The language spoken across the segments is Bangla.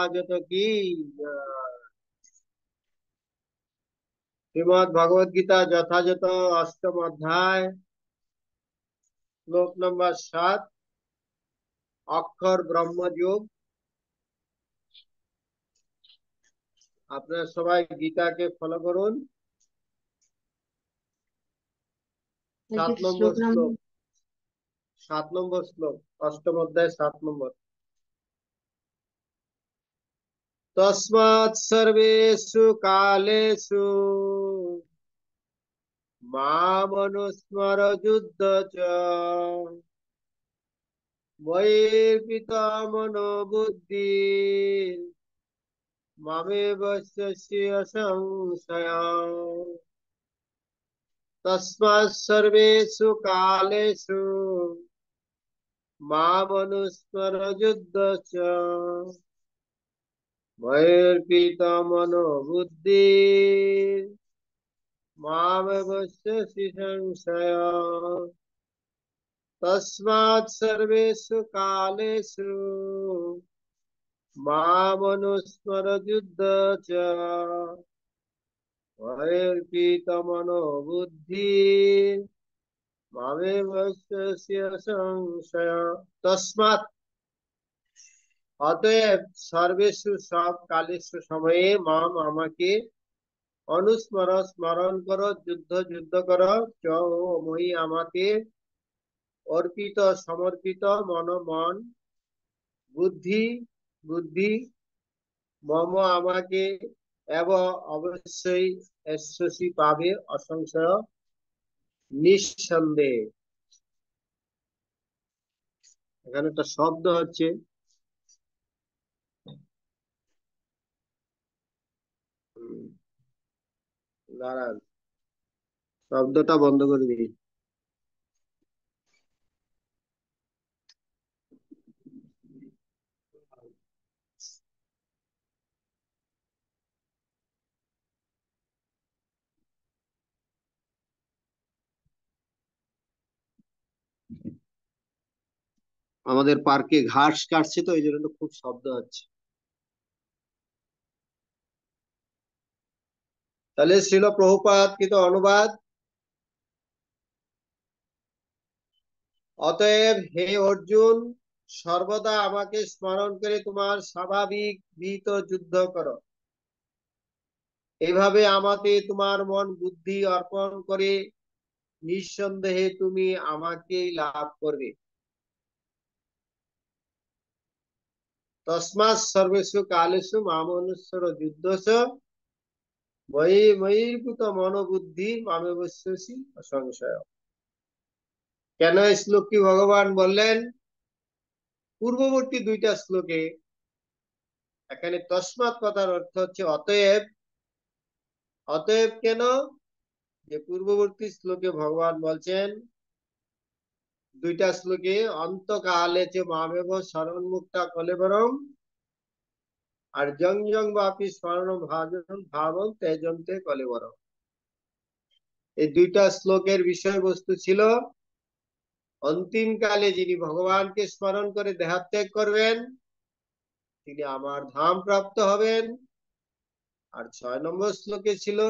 যথাযথ কি শ্রীমদ ভগবদ গীতা যথাযথ অষ্টম অধ্যায় শ্লোক নম্বর 7 অক্ষর ব্রহ্মযোগ। আপনারা সবাই গীতাকে ফলো করুন। 7 নম্বর শ্লোক, 7 নম্বর শ্লোক, অষ্টম অধ্যায় 7 নম্বর। তস্মাৎ সর্বেষু কালেষু মামনুস্মর যুদ্ধ চ ময়ির্পিতমনো বুদ্ধি মামেবস্য সংশয়ঃ। তস্মাৎ সর্বেষু কালেষু মামনুস্মর যুদ্ধ চ ময়ির্পিতমনো বুদ্ধি মামেবস্য সংশয়ঃ। তস্মাৎ সর্বেষু কালেষু মামনুস্মর যুদ্ধ চ ময়ির্পিতমনো বুদ্ধি মামেবস্য সংশয়ঃ। তস্মাৎ অতএব সর্বেষু সব কালেষু সময়ে মাম আমাকে অনুস্মর স্মরণ করো, যুদ্ধ করো, চ ও মই আমাকে অর্পিত সমর্পিত মন বুদ্ধি বুদ্ধি মম আমাকে এবং অবশ্যই এশ্বসী পাবে অসংশয় নিঃসন্দেহে। এখানে একটা শব্দ হচ্ছে দাঁড়ান, শব্দটা বন্ধ করে দিই। আমাদের পার্কে ঘাস কাটছে তো এই জন্য খুব শব্দ হচ্ছে। তাহলে ছিল প্রভুপাদ কৃত অনুবাদ। অতএব হে অর্জুন, সর্বদা আমাকে স্মরণ করে তোমার স্বাভাবিক বিহিত যুদ্ধ করো। এভাবে আমাকে তোমার মন বুদ্ধি অর্পণ করে নিঃসন্দেহে তুমি আমাকেই লাভ করবে। তস্মাৎ সর্বেষু কালেষু মামনুস্মর যুদ্ধস্য ময়ীভূত মনোবুদ্ধি মামেবস্যসি সংশয়। কেন এই শ্লোকটি ভগবান বললেন? পূর্ববর্তী দুইটা শ্লোকে এখানে তস্মাৎ কথার অর্থ হচ্ছে অতএব। অতএব কেন? যে পূর্ববর্তী শ্লোকে ভগবান বলছেন, দুইটা শ্লোকে অন্তকালে যে মামেব শরণ মুক্তা কলেবরম আর জং জং বাপি স্মরণ ভাজন ভাবন তেজন্তে কলেবরম। এই দুইটা শ্লোকের বিষয়বস্তু ছিল অন্তিম কালে যিনি ভগবানকে স্মরণ করে দেহাত্যাগ করবেন তিনি আমার ধাম প্রাপ্ত হবেন। আর 6 নম্বর শ্লোকে ছিল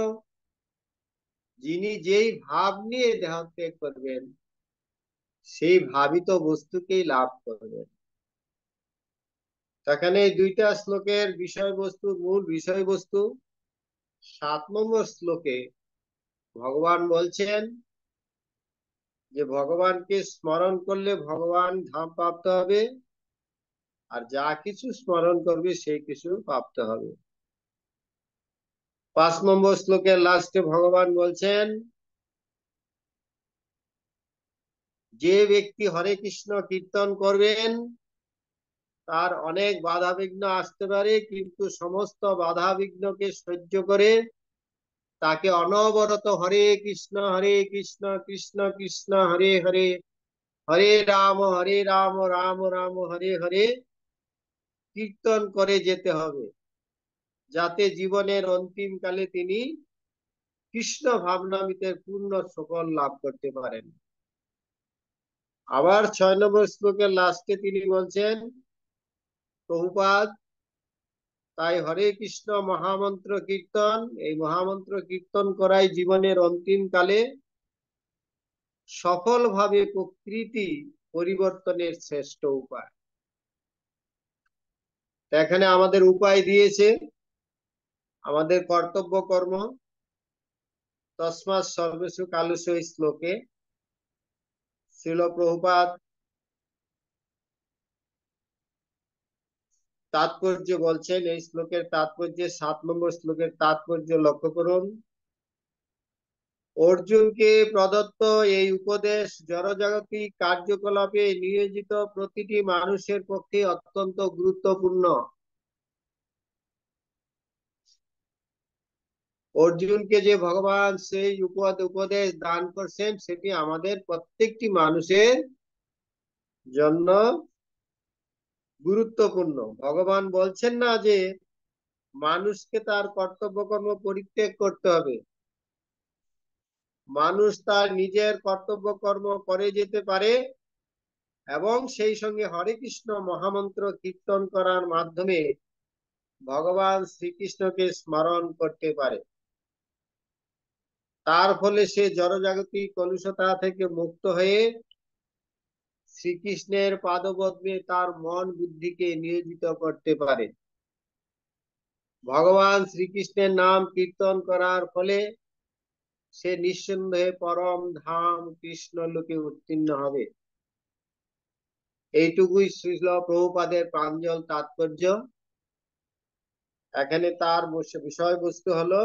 যিনি যেই ভাব নিয়ে দেহাত্যাগ করবেন সেই ভাবিত বস্তুকেই লাভ করবেন। সেখানে এই দুইটা শ্লোকের বিষয়বস্তু, মূল বিষয়বস্তু 7 নম্বর শ্লোকে ভগবান বলছেন যে ভগবানকে স্মরণ করলে ভগবান ধাম প্রাপ্ত হবে, আর যা কিছু স্মরণ করবে সেই কিছু প্রাপ্ত হবে। 5 নম্বর শ্লোকের লাস্টে ভগবান বলছেন যে ব্যক্তি হরে কৃষ্ণ কীর্তন করবেন তার অনেক বাধা বিঘ্ন আসতে পারে, কিন্তু সমস্ত বাধা বিঘ্নকে সহ্য করে তাকে অনবরত হরে কৃষ্ণ কৃষ্ণ কৃষ্ণ হরে হরে হরে রাম রাম রাম হরে হরে কীর্তন করে যেতে হবে, যাতে জীবনের অন্তিম কালে তিনি কৃষ্ণ ভাবনামৃতের পূর্ণ সুফল লাভ করতে পারেন। আবার 6 নম্বর শ্লোকের লাস্টে তিনি বলছেন, প্রভুপাদ তাই হরে কৃষ্ণ মহামন্ত্র কীর্তন, এই মহামন্ত্র কীর্তন করাই জীবনের অন্তিম কালে সফলভাবে প্রকৃতি পরিবর্তনের শ্রেষ্ঠ উপায়। এখানে আমাদের উপায় দিয়েছে, আমাদের কর্তব্য কর্ম, তসমাৎ সর্বেষু কালেষু এই শ্লোকে শ্রীল প্রভুপাদ তাৎপর্য বলছেন। এই শ্লোকের তাৎপর্য 7 নম্বর শ্লোকের তাৎপর্য লক্ষ্য করুন। অর্জুনকে প্রদত্ত এই উপদেশ জড়জাগতিক কার্যকলাপে নিয়োজিত প্রতিটি মানুষের পক্ষে অত্যন্ত গুরুত্বপূর্ণ। অর্জুনকে যে ভগবান সেই উপদেশ দান করছেন, সেটি আমাদের প্রত্যেকটি মানুষের জন্য গুরুত্বপূর্ণ। ভগবান বলছেন না যে মানুষকে তার কর্তব্য কর্ম পরিত্যাগ করতে হবে। মানুষ তার নিজের কর্তব্য কর্ম করে যেতে পারে এবং সেই সঙ্গে হরে কৃষ্ণ মহামন্ত্র কীর্তন করার মাধ্যমে ভগবান শ্রীকৃষ্ণকে স্মরণ করতে পারে। তার ফলে সে জড়জাগতিক কলুষতা থেকে মুক্ত হয়ে শ্রীকৃষ্ণের পাদপদ্মে তার মন বুদ্ধিকে নিয়োজিত করতে পারে। ভগবান শ্রীকৃষ্ণের নাম কীর্তন করার ফলে সে নিঃসন্দেহে পরম ধাম কৃষ্ণ লোকে উত্তীর্ণ হবে। এইটুকুই শ্রীল প্রভুপাদের প্রাঞ্জল তাৎপর্য। এখানে তার বিষয়বস্তু হলো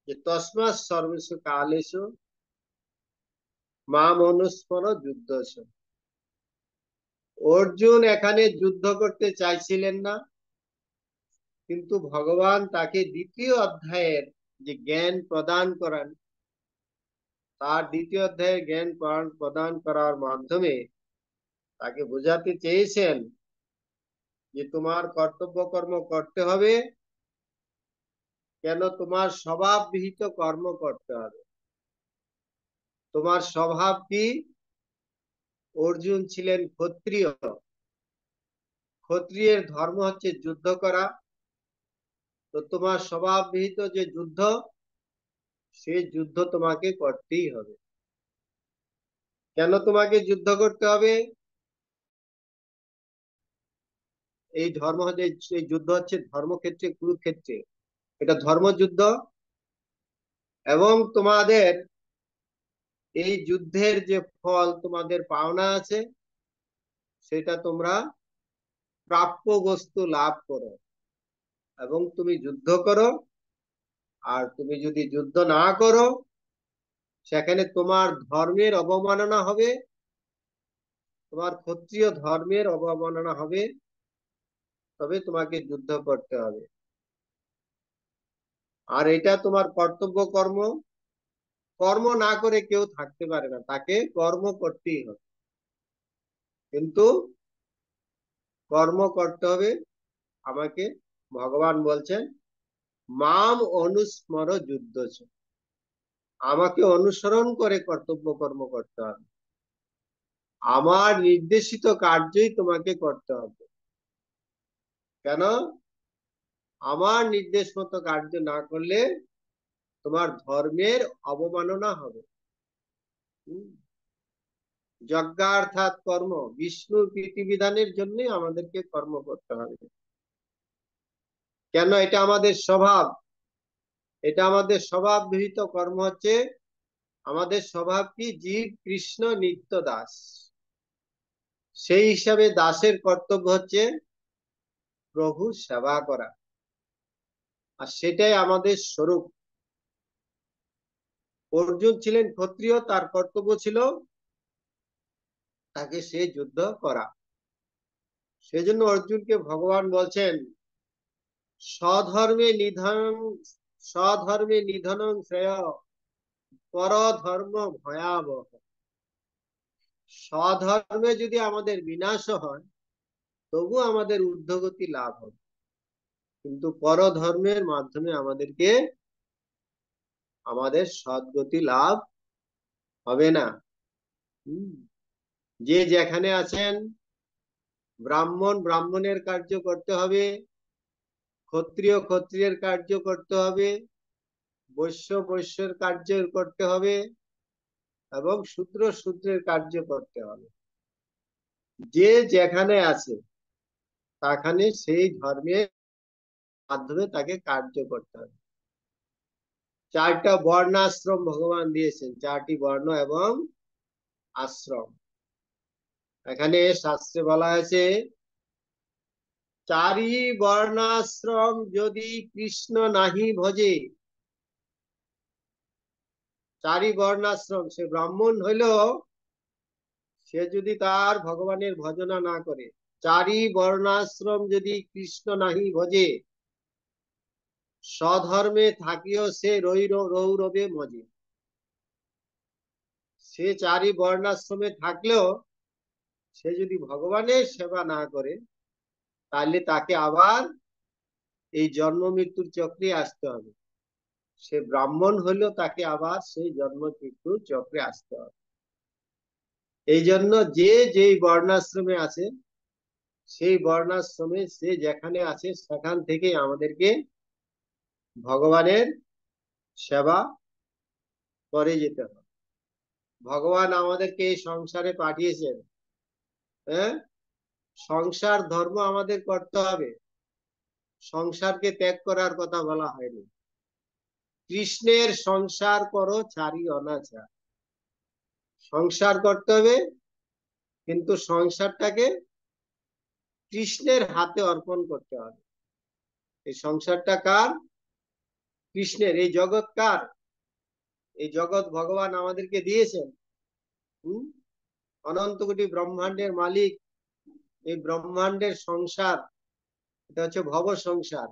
যে তস্মাৎ সর্বেষু কালেষু মাম অনুস্মর যুদ্ধস্য। অর্জুন এখানে যুদ্ধ করতে চাইছিলেন না, কিন্তু ভগবান তাকে দ্বিতীয় অধ্যায়ের যে জ্ঞান প্রদান করেন, তার দ্বিতীয় অধ্যায়ের জ্ঞান প্রদান করার মাধ্যমে তাকে বোঝাতে চেয়েছেন যে তোমার কর্তব্য কর্ম করতে হবে। কেন? তোমার স্বভাব বিহিত কর্ম করতে হবে। তোমার স্বভাব কি? অর্জুন ছিলেন ক্ষত্রিয়। ক্ষত্রিয়ের ধর্ম হচ্ছে যুদ্ধ করা। তো তোমার স্বভাব বিহিত যে যুদ্ধ, সে যুদ্ধ তোমাকে করতেই হবে। কেন তোমাকে যুদ্ধ করতে হবে? এই এই যুদ্ধ হচ্ছে ধর্মক্ষেত্রে, কুরুক্ষেত্রে, এটা ধর্মযুদ্ধ। এবং তোমাদের এই যুদ্ধের যে ফল তোমাদের পাওনা আছে, সেটা তোমরা প্রাপ্য বস্তু লাভ করো এবং তুমি যুদ্ধ করো। আর তুমি যদি যুদ্ধ না করো, সেখানে তোমার ধর্মের অবমাননা হবে, তোমার ক্ষত্রিয় ধর্মের অবমাননা হবে। তবে তোমাকে যুদ্ধ করতে হবে। আর এটা তোমার কর্তব্য কর্ম। কর্ম না করে কেউ থাকতে পারে না, তাকে কর্ম করতেই হবে। কিন্তু কর্ম করতে হবে আমাকে। ভগবান বলছেন মাম অনুস্মর যুদ্ধস্য। আমাকে অনুসরণ করে কর্তব্য কর্ম করতে হবে। আমার নির্দেশিত কার্যই তোমাকে করতে হবে। কেন? আমার নির্দেশ মতো কার্য না করলে তোমার ধর্মের অবমাননা হবে। যজ্ঞার্থাৎ কর্ম, বিষ্ণুর প্রীতিবিধানের জন্য আমাদেরকে কর্ম করতে হবে। কেন? এটা আমাদের স্বভাব। এটা আমাদের স্বভাব বিহিত কর্ম হচ্ছে। আমাদের স্বভাব কি? জীব কৃষ্ণ নিত্য দাস। সেই হিসাবে দাসের কর্তব্য হচ্ছে প্রভু সেবা করা, আর সেটাই আমাদের স্বরূপ। অর্জুন ছিলেন ক্ষত্রিয়, তার কর্তব্য ছিল তাকে সে যুদ্ধ করা। সেজন্য অর্জুনকে ভগবান বলছেন স্বধর্মে নিধন, স্বধর্মে নিধনং শ্রেয় পরধর্ম ভয়াবহ। স্বধর্মে যদি আমাদের বিনাশ হয়, তবু আমাদের ঊর্ধ্বগতি লাভ হবে, কিন্তু পরধর্মের মাধ্যমে আমাদেরকে আমাদের সদ্গতি লাভ হবে না। যে যেখানে আছেন, ব্রাহ্মণ ব্রাহ্মণের কার্য করতে হবে, ক্ষত্রিয় ক্ষত্রিয়ের কার্য করতে হবে, বৈশ্য বৈশ্যের কার্য করতে হবে, এবং শূদ্র শূদ্রের কার্য করতে হবে। যে যেখানে আছে তাখানে সেই ধর্মের মাধ্যমে তাকে কার্য করতে হবে। চারটা বর্ণাশ্রম ভগবান দিয়েছেন, চারটি বর্ণ এবং আশ্রম। এখানে শাস্ত্রে বলা হয়েছে, চারি বর্ণাশ্রম যদি কৃষ্ণ নাহি ভজে। চারি বর্ণাশ্রম, সে ব্রাহ্মণ হইলেও সে যদি তার ভগবানের ভজনা না করে, চারি বর্ণাশ্রম যদি কৃষ্ণ নাহি ভজে, স্বধর্মে থাকিও সে রৌরবে মজে। সে চারি বর্ণাশ্রমে থাকলেও সে যদি ভগবানের সেবা না করে, তাহলে তাকে আবার এই জন্ম মৃত্যুর চক্রে আসতে হবে। সে ব্রাহ্মণ হলেও তাকে আবার সেই জন্ম মৃত্যুর চক্রে আসতে হবে। এই জন্য যে যেই বর্ণাশ্রমে আছে, সেই বর্ণাশ্রমে সে যেখানে আছে সেখান থেকে আমাদেরকে ভগবানের সেবা করে যেতে হবে। ভগবান আমাদেরকে এই সংসারে পাঠিয়েছেন, হ্যাঁ, সংসার ধর্ম আমাদের করতে হবে, সংসারকে ত্যাগ করার কথা বলা হয়নি। কৃষ্ণের সংসার করো ছাড়ি অনাচার। সংসার করতে হবে, কিন্তু সংসারটাকে কৃষ্ণের হাতে অর্পণ করতে হবে। এই সংসারটা কার? কৃষ্ণের। এই জগৎ কার? এই জগৎ ভগবান আমাদেরকে দিয়েছেন। হম অনন্ত কোটি ব্রহ্মাণ্ডের মালিক। এই ব্রহ্মাণ্ডের সংসার, এটা হচ্ছে ভব সংসার।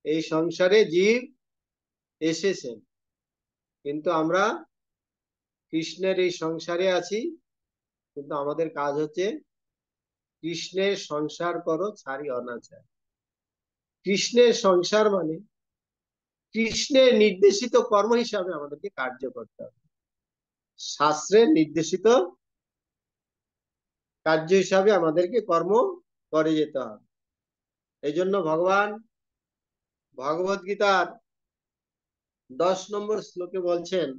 এই সংসারে জীব এসেছেন, কিন্তু আমরা কৃষ্ণের এই সংসারে আছি। কিন্তু আমাদের কাজ হচ্ছে কৃষ্ণের সংসার করো ছাড়ি অনাচার। কৃষ্ণের সংসার মানে কৃষ্ণের নির্দেশিত কর্ম হিসাবে আমাদেরকে কার্য করতে হবে, শাস্ত্রের নির্দেশিত কার্য হিসাবে আমাদেরকে কর্ম করে যেতে হবে। এই জন্য ভগবান ভগবত গীতার 10 নম্বর শ্লোকে বলছেন,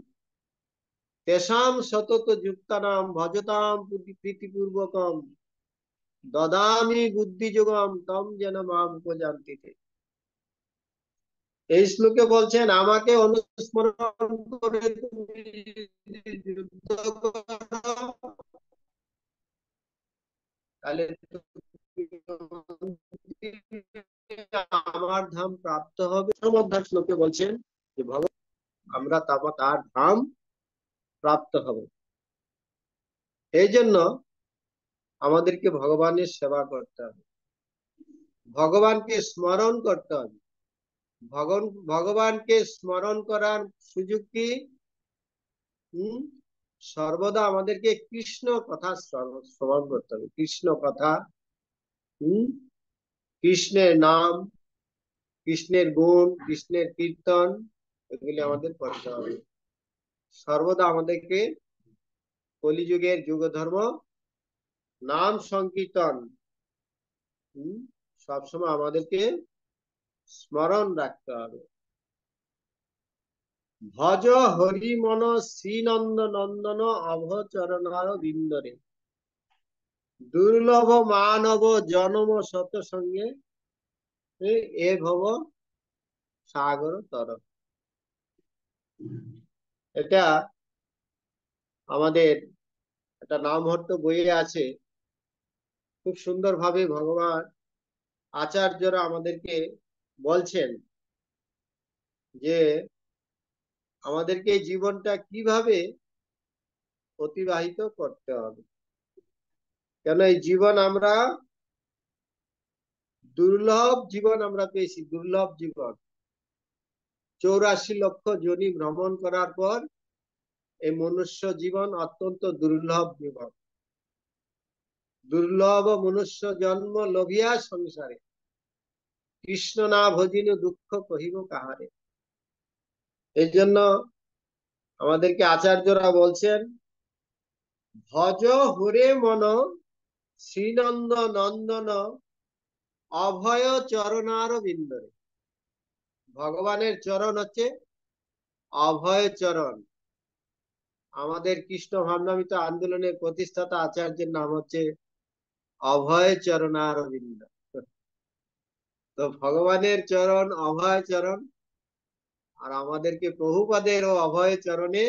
তেষাম সতত যুক্তানাম ভজতাম প্রীতিপূর্বকম দদামি বুদ্ধি যোগম তম যেন মাম উপজানতি। এই শ্লোকে বলছেন, আমাকে অনুস্মরণ করে তুমি যুদ্ধ করো, তাহলে আমার ধাম প্রাপ্ত হবে। অধ্যায় শ্লোকে বলছেন যে ভগবান আমরা তার ধাম প্রাপ্ত হব। এই জন্য আমাদেরকে ভগবানের সেবা করতে হবে, ভগবানকে স্মরণ করতে হবে। ভগবানকে স্মরণ করার সুযোগ কি? সর্বদা আমাদেরকে কৃষ্ণ কথা শ্রবণ করতে হবে, কৃষ্ণ কথা, কৃষ্ণের নাম, কৃষ্ণের গুণ, কৃষ্ণের কীর্তন, এগুলি আমাদের করতে হবে। সর্বদা আমাদেরকে কলিযুগের যুগ ধর্ম নাম সংকীর্তন সবসময় আমাদেরকে স্মরণ রাখতে হবে। ভজ হরি মন শ্রীনন্দ নন্দন অভচরণার বিন্দরে দুর্লভ মানব জনম শত সঙ্গে এ ভব সাগর তর। এটা আমাদের একটা নামহট্ট বইয়ে আছে। খুব সুন্দর ভাবে ভগবান আচার্যরা আমাদেরকে বলছেন যে আমাদেরকে জীবনটা কিভাবে অতিবাহিত করতে হবে। কেন এই জীবন আমরা দুর্লভ জীবন আমরা পেয়েছি, দুর্লভ জীবন। 84 লক্ষ যোনি ভ্রমণ করার পর এই মনুষ্য জীবন অত্যন্ত দুর্লভ জীবন। দুর্লভ মনুষ্য জন্ম লোভিয়া সংসারে কৃষ্ণ না ভজিন দুঃখ কহিব কাহারে। এই জন্য আমাদেরকে আচার্যরা বলছেন, ভজ হরে মন শ্রীনন্দ নন্দন অভয় চরণার বিন্দরে। ভগবানের চরণ হচ্ছে অভয় চরণ। আমাদের কৃষ্ণ ভাবনামৃত আন্দোলনের প্রতিষ্ঠাতা আচার্যের নাম হচ্ছে অভয় চরণার বিন্দ। তো ভগবানের চরণ অভয় চরণ, আর আমাদেরকে প্রভুপাদের ও অভয় চরণে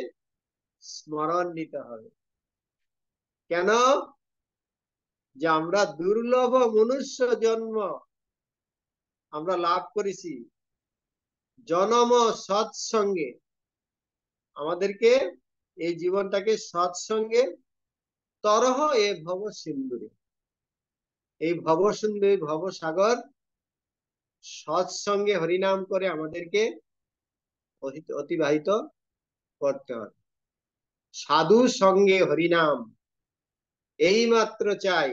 স্মরণ নিতে হবে। কেন? যে আমরা দুর্লভ মনুষ্য জন্ম আমরা লাভ করেছি জনম সৎসঙ্গে। আমাদেরকে এই জীবনটাকে সৎসঙ্গে তরহ এ ভব সিন্ধুরে, এই ভব সিন্ধু ভব সাগর সৎসঙ্গে হরিনাম করে আমাদেরকে অতিবাহিত করতে হবে। সাধু সঙ্গে হরিনাম এই মাত্র চাই,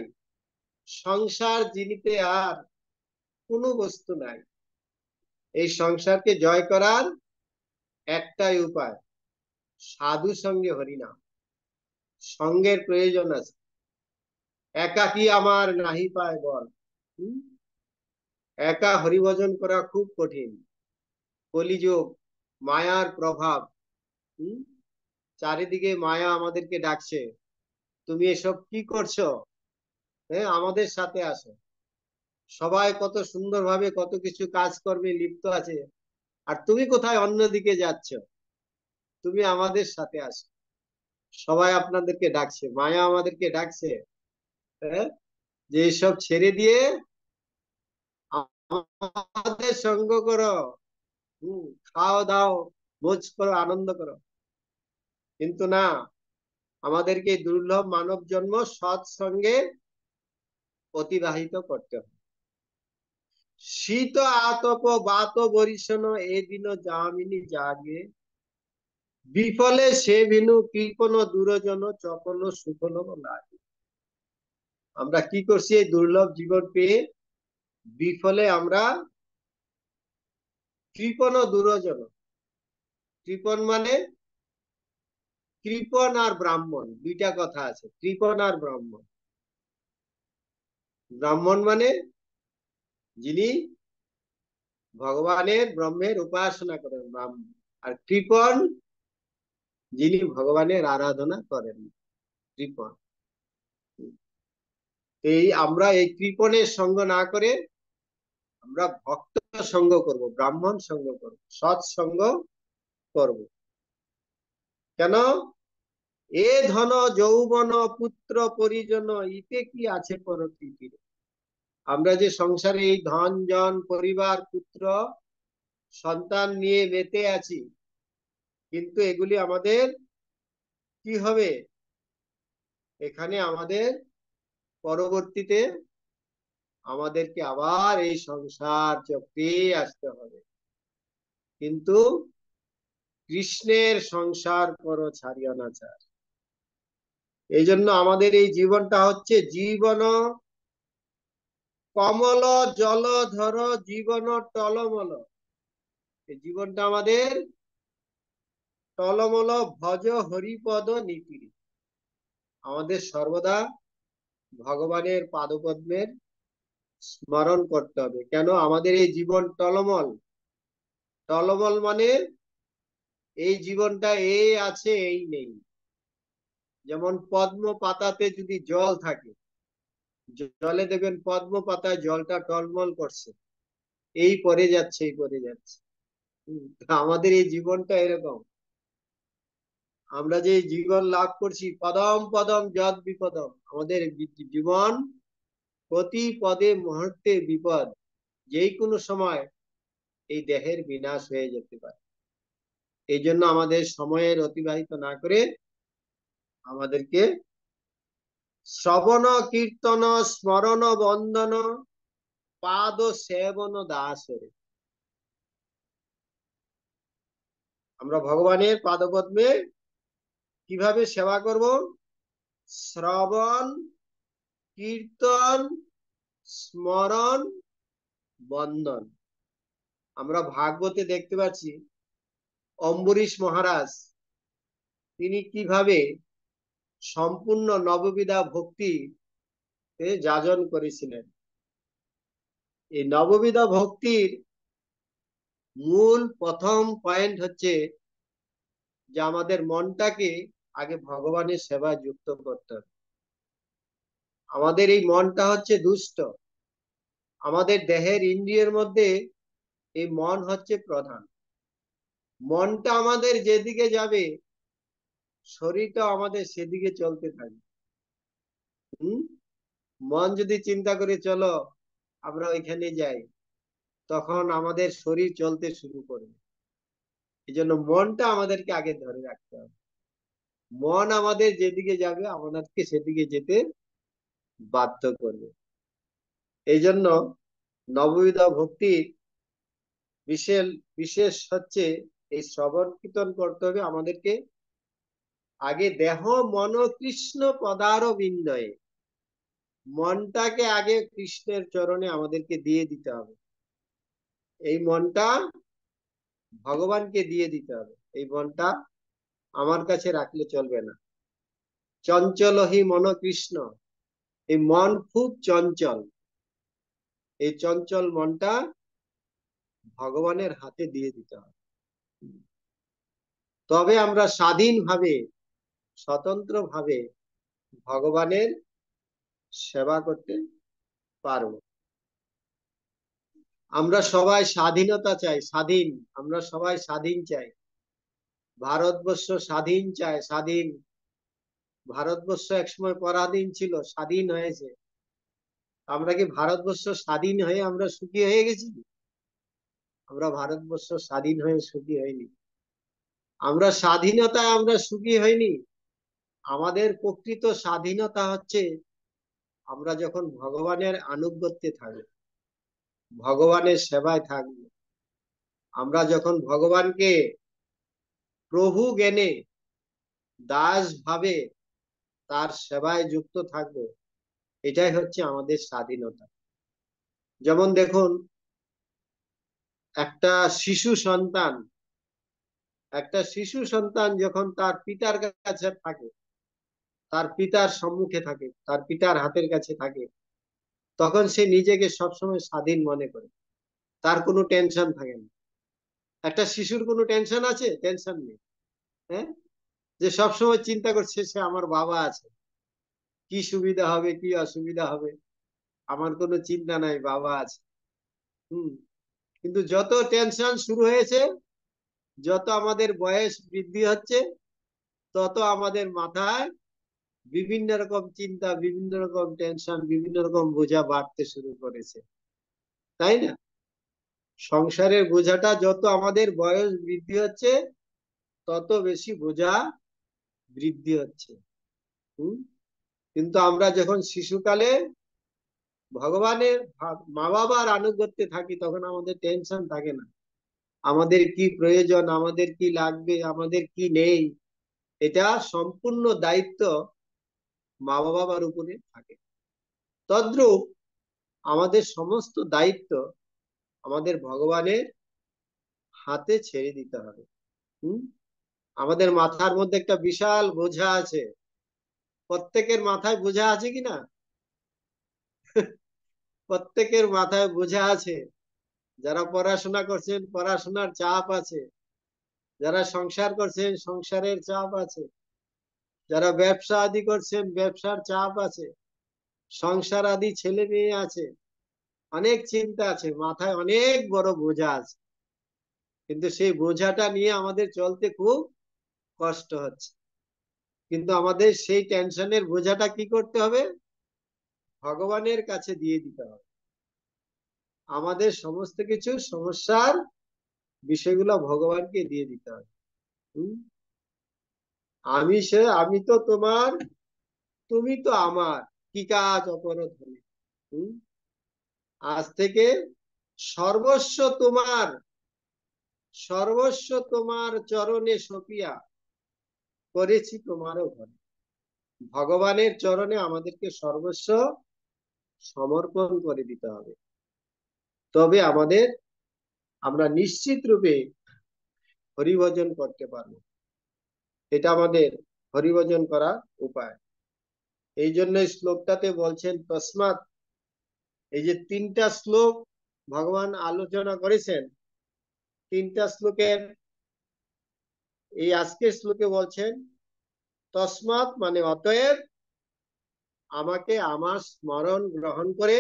সংসার জিনিতে আর কোনো বস্তু নাই। এই সংসারকে জয় করার একটাই উপায়, সাধু সঙ্গে হরিনাম। সঙ্গের প্রয়োজন আছে, একাকী আমার নাহি পায় বল। একা হরিভজন করা খুব কঠিন। কলিযুগ, মায়ার প্রভাব, চারিদিকে মায়া আমাদেরকে ডাকছে, তুমি এসব কি করছো, হ্যাঁ আমাদের সাথে আসো। সবাই কত সুন্দরভাবে কত কিছু কাজকর্মে লিপ্ত আছে, আর তুমি কোথায় অন্যদিকে যাচ্ছ? তুমি আমাদের সাথে আসো। সবাই আপনাদেরকে ডাকছে, মায়া আমাদেরকে ডাকছে, হ্যাঁ, যে এসব ছেড়ে দিয়ে আমাদের সঙ্গ করো, খাও দাও, মোজ করো, আনন্দ করো। কিন্তু না, আমাদেরকে দুর্লভ মানব জন্ম সৎসঙ্গে অতিবাহিত করতে হবে। শীত আতপ বাত বরিশন এ দিন যামিনী জাগে, বিফলে সে বিনু কৃপণ দূরজন চপল সুফল লাগে। আমরা কি করছি এই দুর্লভ জীবন পেয়ে? বিফলে আমরা কৃপণ দূরজন। কৃপণ মানে কৃপণ আর ব্রাহ্মণ দুইটা কথা আছে, কৃপণ আর ব্রাহ্মণ। ব্রাহ্মণ মানে যিনি ভগবানের ব্রহ্মের উপাসনা করেন ব্রাহ্মণ, আর কৃপণ যিনি ভগবানের আরাধনা করেন, কৃপণ। এই আমরা এই কৃপণের সঙ্গ না করে আমরা ভক্ত সঙ্গ করব, ব্রাহ্মণ সঙ্গ করব, সৎসঙ্গ করব। কেন? এ ধন যৌবন পুত্র পরিজন ইতে কি আছে পরকৃতির। আমরা যে সংসারে এই ধন জন পরিবার পুত্র সন্তান নিয়ে মেতে আছি, কিন্তু এগুলি আমাদের কি হবে? এখানে আমাদের পরবর্তীতে আমাদেরকে আবার এই সংসার চক্রে আসতে হবে। কিন্তু কৃষ্ণের সংসার করো ছাড়িও না ছাড়। এই জন্য আমাদের এই জীবনটা হচ্ছে জীবন কমল জলধর জীবন টলমল। এই জীবনটা আমাদের টলমল ভজ হরিপদ নীতি। আমাদের সর্বদা ভগবানের পাদপদ্মের স্মরণ করতে হবে। কেন? আমাদের এই জীবন টলমল। টলমল মানে এই জীবনটা এই আছে এই নেই। যেমন পদ্ম পাতাতে যদি জল থাকে, জলে দেখবেন পদ্ম পাতায় জলটা টলমল করছে, এই পরে যাচ্ছে এই পরে যাচ্ছে। আমাদের এই জীবনটা এরকম। আমরা যে জীবন লাভ করছি, পদম পদম যদ বিপদম, আমাদের জীবন প্রতি পদে মুহূর্তে বিপদ। যেই কোনো সময় এই দেহের বিনাশ হয়ে যেতে পারে। এই জন্য আমাদের সময়ের অতিবাহিত না করে আমাদেরকে শ্রবণ কীর্তন স্মরণ বন্দন পাদ সেবন দাসরে। আমরা ভগবানের পাদপদ্মে কিভাবে সেবা করব? শ্রবণ কীর্তন স্মরণ বন্দন। আমরা ভাগবতে দেখতে পাচ্ছি অম্বরীশ মহারাজ তিনি কিভাবে সম্পূর্ণ নববিধা ভক্তি যাজন করেছিলেন। এই নববিধা ভক্তির মূল প্রথম পয়েন্ট হচ্ছে যে আমাদের মনটাকে আগে ভগবানের সেবায় যুক্ত করতে হবে। আমাদের এই মনটা হচ্ছে দুষ্ট। আমাদের দেহের ইন্দ্রিয়ের মধ্যে এই মন হচ্ছে প্রধান। মনটা আমাদের যেদিকে যাবে, শরীরটা আমাদের সেদিকে চলতে থাকবে। হম মন যদি চিন্তা করে চলো আমরা ওইখানে যাই, তখন আমাদের শরীর চলতে শুরু করবে। এই জন্য মনটা আমাদেরকে আগে ধরে রাখতে হবে। মন আমাদের যেদিকে যাবে আমাদেরকে সেদিকে যেতে বাধ্য করবে। এই জন্য নববিধা ভক্তির বিশেষ বিশেষ হচ্ছে এই শ্রবণ কীর্তন করতে হবে আমাদেরকে আগে। দেহ মন কৃষ্ণ পদার বিন্দয়ে, মনটাকে আগে কৃষ্ণের চরণে আমাদেরকে দিয়ে দিতে হবে। এই মনটা ভগবানকে দিয়ে দিতে হবে। এই মনটা আমার কাছে রাখলে চলবে না। চঞ্চল হি মন কৃষ্ণ, এই মন খুব চঞ্চল। এই চঞ্চল মনটা ভগবানের হাতে দিয়ে দিতে হবে। তবে আমরা স্বাধীনভাবে স্বতন্ত্র ভাবে ভগবানের সেবা করতে পারবো। আমরা সবাই স্বাধীনতা চাই, স্বাধীন। আমরা সবাই স্বাধীন চাই। ভারতবর্ষ স্বাধীন চায়, স্বাধীন। ভারতবর্ষ একসময় পরাধীন ছিল, স্বাধীন হয়েছে। আমরা কি ভারতবর্ষ স্বাধীন হয়ে আমরা সুখী হয়ে গেছি? আমরা ভারতবর্ষ স্বাধীন হয়ে সুখী হয়নি। আমরা স্বাধীনতায় আমরা সুখী হয়নি। আমাদের প্রকৃত স্বাধীনতা হচ্ছে আমরা যখন ভগবানের আনুগত্যে থাকবো, ভগবানের সেবায় থাকবো। আমরা যখন ভগবানকে প্রভু জ্ঞানে দাস ভাবে তার সেবায় যুক্ত থাকবো, এটাই হচ্ছে আমাদের স্বাধীনতা। যেমন দেখুন, একটা শিশু সন্তান যখন তার পিতার কাছে থাকে, তার পিতার সম্মুখে থাকে, তার পিতার হাতের কাছে থাকে, তখন সে নিজেকে সবসময় স্বাধীন মনে করে। তার কোনো টেনশন থাকে না। একটা শিশুর কোনো টেনশন আছে? টেনশন নেই। হ্যাঁ, যে সবসময় চিন্তা করছে সে আমার বাবা আছে, কি সুবিধা হবে কি অসুবিধা হবে, আমার কোনো চিন্তা নাই, বাবা আছে। হম কিন্তু যত টেনশন শুরু হয়েছে, যত আমাদের বয়স বৃদ্ধি হচ্ছে, তত আমাদের মাথায় বিভিন্ন রকম চিন্তা, বিভিন্ন রকম টেনশন, বিভিন্ন রকম বোঝা বাড়তে শুরু করেছে, তাই না? সংসারের বোঝাটা যত আমাদের বয়স বৃদ্ধি হচ্ছে, তত বেশি বোঝা বৃদ্ধি হচ্ছে। হম কিন্তু আমরা যখন শিশুকালে ভগবানের মা বাবার আনুগত্যে থাকি, তখন আমাদের টেনশন থাকে না। আমাদের কি প্রয়োজন, আমাদের কি লাগবে, আমাদের কি নেই, এটা সম্পূর্ণ দায়িত্ব মা বাবার উপরে থাকে। তদ্রূপ আমাদের সমস্ত দায়িত্ব আমাদের ভগবানের হাতে ছেড়ে দিতে হবে। হম আমাদের মাথার মধ্যে একটা বিশাল বোঝা আছে। প্রত্যেকের মাথায় বোঝা আছে কিনা? প্রত্যেকের মাথায় বোঝা আছে। যারা পড়াশোনা করছেন পড়াশোনার চাপ আছে, যারা সংসার করছেন সংসারের চাপ আছে, যারা ব্যবসা আদি করছেন ব্যবসার চাপ আছে, সংসার আদি ছেলে মেয়ে আছে, অনেক চিন্তা আছে, মাথায় অনেক বড় বোঝা আছে। কিন্তু সেই বোঝাটা নিয়ে আমাদের চলতে খুব কষ্ট হচ্ছে। কিন্তু আমাদের সেই টেনশনের বোঝাটা কি করতে হবে? ভগবানের কাছে দিয়ে দিতে হবে। আমাদের সমস্ত কিছু সমস্যার বিষয়গুলো ভগবানকে দিয়ে দিতে হবে। হম আমি তো তোমার, তুমি তো আমার, কি কাজ অপরাধনে। হম আজ থেকে সর্বস্ব তোমার, সর্বস্ব তোমার চরণে সপিয়া করেছি তোমারও ঘরে। ভগবানের চরণে আমাদেরকে সর্বস্ব সমর্পণ করে দিতে হবে। তবে আমরা নিশ্চিত রূপে হরিভজন করতে পারবো। এটা আমাদের হরিভজন করার উপায়। এই জন্য শ্লোকটাতে বলছেন তসমাৎ, এই যে তিনটা শ্লোক ভগবান আলোচনা করেছেন 3টা শ্লোকের। এই আজকের শ্লোকে বলছেন তসমাৎ মানে অতএব আমাকে আমার স্মরণ গ্রহণ করে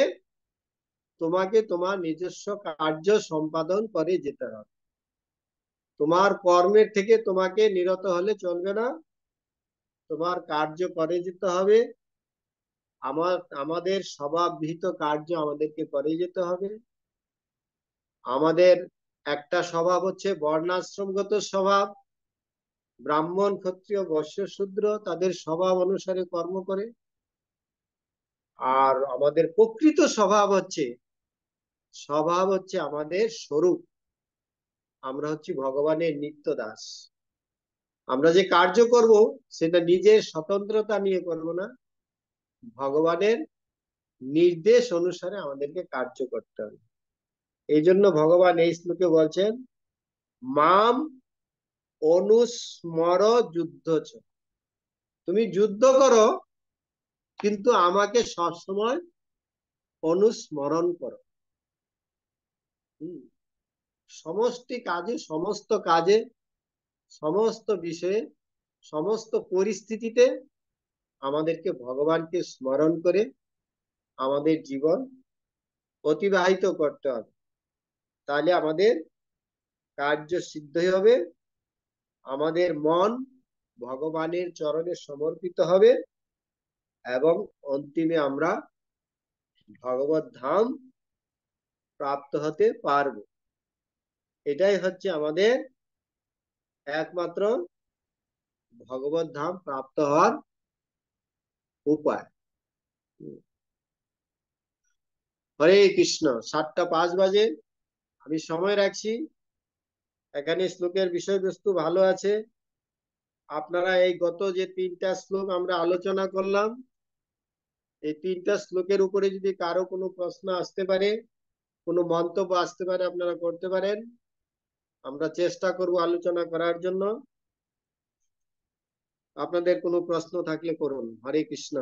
তোমাকে তোমার নিজস্ব কার্য সম্পাদন করে যেতে হবে। তোমার কর্মের থেকে তোমাকে নিরত হলে চলবে না, তোমার কার্য করে যেতে হবে। আমাদের স্বভাববিহিত কার্য আমাদেরকে করে যেতে হবে। আমাদের একটা স্বভাব হচ্ছে বর্ণাশ্রমগত স্বভাব। ব্রাহ্মণ, ক্ষত্রিয়, বৈশ্য, শূদ্র তাদের স্বভাব অনুসারে কর্ম করে। আর আমাদের প্রকৃত স্বভাব হচ্ছে আমাদের স্বরূপ। আমরা হচ্ছি ভগবানের নিত্য দাস। আমরা যে কার্য করব সেটা নিজের স্বতন্ত্রতা নিয়ে করব না, ভগবানের নির্দেশ অনুসারে আমাদেরকে কার্য করতে হবে। এই জন্য ভগবান এই শ্লোকে বলছেন মাম অনুস্মর যুদ্ধ চ। তুমি যুদ্ধ করো কিন্তু আমাকে সবসময় অনুস্মরণ করো। সমষ্টি কাজে, সমস্ত কাজে, সমস্ত বিষয়ে, সমস্ত পরিস্থিতিতে আমাদেরকে ভগবানকে স্মরণ করে আমাদের জীবন অতিবাহিত করতে হবে। তাহলে আমাদের কার্য সিদ্ধ হবে, আমাদের মন ভগবানের চরণে সমর্পিত হবে এবং অন্তিমে আমরা ভগবত ধাম প্রাপ্ত হতে পারব। এটাই হচ্ছে আমাদের একমাত্র ভগবত ধাম প্রাপ্ত হওয়ার উপায়। হরে কৃষ্ণ। 7টা 5 বাজে, আমি সময় রাখছি। এখানে শ্লোকের বিষয়বস্তু ভালো আছে। আপনারা এই গত যে 3টা শ্লোক আমরা আলোচনা করলাম, এই 3টা শ্লোকের উপরে যদি কারো কোনো প্রশ্ন আসতে পারে, কোনো মন্তব্য আসতে পারে, আপনারা করতে পারেন। আমরা চেষ্টা করব আলোচনা করার জন্য। আপনাদের কোনো প্রশ্ন থাকলে করুন। হরে কৃষ্ণ।